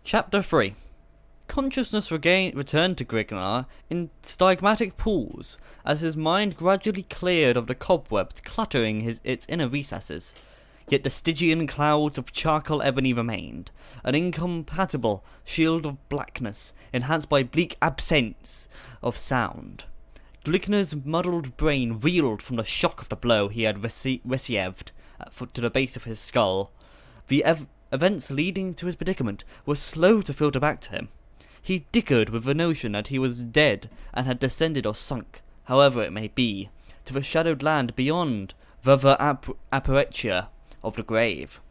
Chapter 3. Consciousness returned to Grignar in stygmatic pools, as his mind gradually cleared of the cobwebs cluttering its inner recesses. Yet the Stygian clouds of charcoal ebony remained, an incompatible shield of blackness, enhanced by bleak absence of sound. Glignar's muddled brain reeled from the shock of the blow he had received to the base of his skull. The events leading to his predicament were slow to filter back to him. He dickered with the notion that he was dead and had descended or sunk, however it may be, to the shadowed land beyond the aperture of the grave,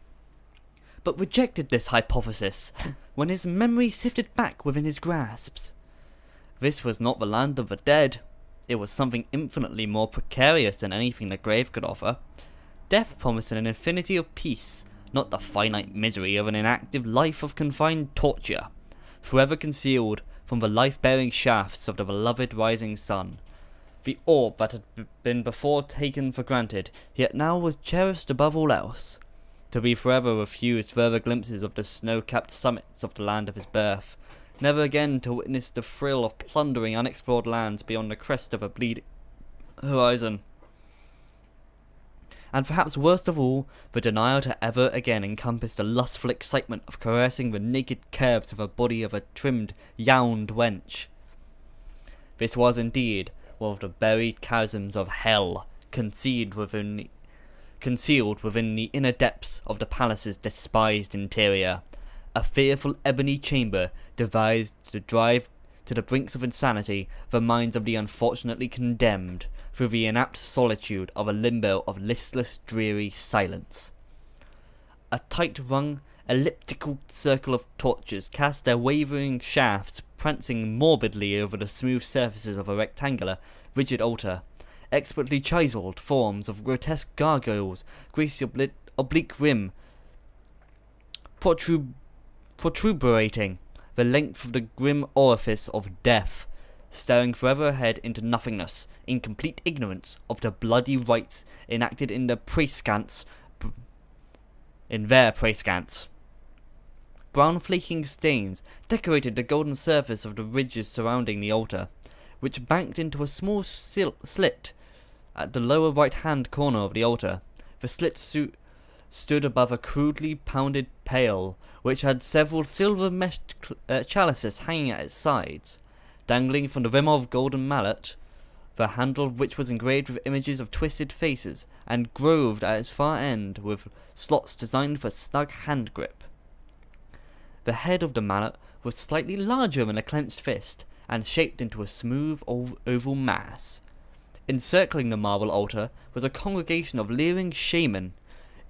but rejected this hypothesis when his memory sifted back within his grasps. This was not the land of the dead. It was something infinitely more precarious than anything the grave could offer. Death promised an infinity of peace, not the finite misery of an inactive life of confined torture, forever concealed from the life-bearing shafts of the beloved rising sun. The orb that had been before taken for granted, yet now was cherished above all else, to be forever refused further glimpses of the snow-capped summits of the land of his birth, never again to witness the thrill of plundering unexplored lands beyond the crest of a bleeding horizon. And perhaps worst of all, the denial to ever again encompass the lustful excitement of caressing the naked curves of the body of a trimmed, yound wench. This was indeed one of the buried chasms of hell, concealed within the inner depths of the palace's despised interior, a fearful ebony chamber devised to drive to the brinks of insanity the minds of the unfortunately condemned, through the inapt solitude of a limbo of listless, dreary silence. A tight-rung, elliptical circle of torches cast their wavering shafts prancing morbidly over the smooth surfaces of a rectangular, rigid altar. Expertly chiseled forms of grotesque gargoyles grace the oblique rim, protuberating the length of the grim orifice of death, staring forever ahead into nothingness, in complete ignorance of the bloody rites enacted in their praescants. Brown flaking stains decorated the golden surface of the ridges surrounding the altar, which banked into a small slit at the lower right-hand corner of the altar. The slit stood above a crudely pounded pail, which had several silver-meshed chalices hanging at its sides. Dangling from the rim of golden mallet, the handle of which was engraved with images of twisted faces, and grooved at its far end with slots designed for snug hand grip. The head of the mallet was slightly larger than a clenched fist, and shaped into a smooth oval mass. Encircling the marble altar was a congregation of leering shaman,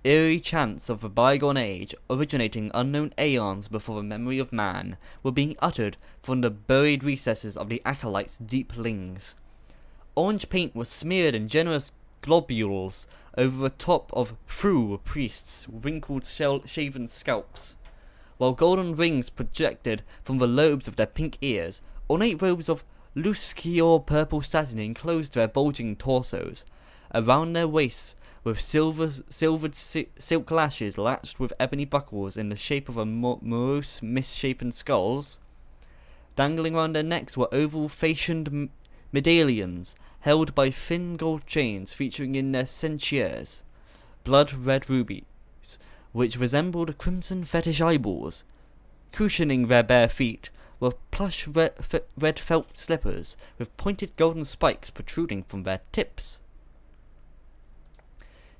eerie chants of a bygone age, originating unknown aeons before the memory of man, were being uttered from the buried recesses of the acolytes' deep lings. Orange paint was smeared in generous globules over the top of Fru priests' wrinkled shaven scalps, while golden rings projected from the lobes of their pink ears. Ornate robes of loose Kior purple satin enclosed their bulging torsos. Around their waists, with silvered silk lashes latched with ebony buckles in the shape of a morose, misshapen skulls. Dangling round their necks were oval fashioned medallions, held by thin gold chains featuring in their ceintures blood-red rubies, which resembled crimson fetish eyeballs. Cushioning their bare feet were plush red felt slippers with pointed golden spikes protruding from their tips.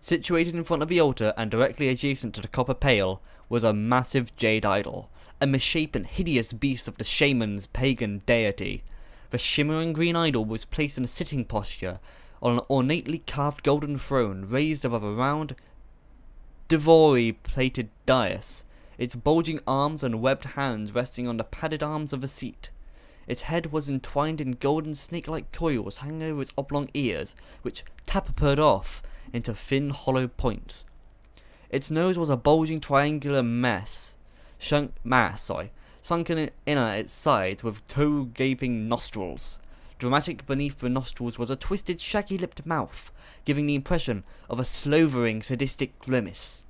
Situated in front of the altar and directly adjacent to the copper pail was a massive jade idol, a misshapen, hideous beast of the shaman's pagan deity. The shimmering green idol was placed in a sitting posture on an ornately carved golden throne raised above a round, ivory-plated dais, its bulging arms and webbed hands resting on the padded arms of the seat. Its head was entwined in golden snake-like coils hanging over its oblong ears, which tapered off into thin hollow points. Its nose was a bulging triangular sunken in at its sides with toe-gaping nostrils. Dramatic beneath the nostrils was a twisted, shaggy-lipped mouth, giving the impression of a slavering, sadistic grimace.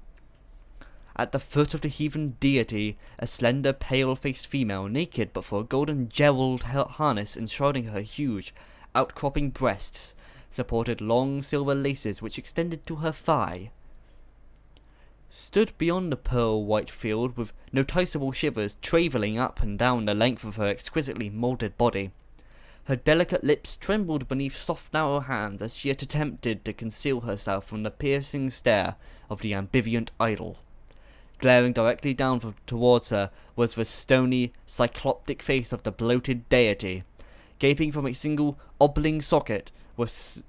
At the foot of the heathen deity, a slender, pale-faced female, naked but for a golden jeweled harness enshrouding her huge, outcropping breasts, supported long silver laces which extended to her thigh. Stood beyond the pearl-white field with noticeable shivers travelling up and down the length of her exquisitely moulded body. Her delicate lips trembled beneath soft narrow hands as she attempted to conceal herself from the piercing stare of the ambivalent idol. Glaring directly down towards her was the stony, cycloptic face of the bloated deity. Gaping from a single oblong socket was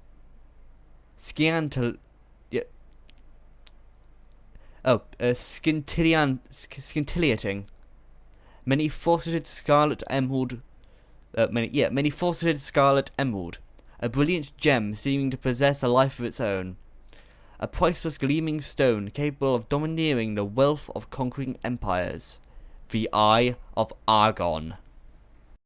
scintillating many faceted scarlet emerald, a brilliant gem seeming to possess a life of its own. A priceless gleaming stone capable of domineering the wealth of conquering empires. The Eye of Argon.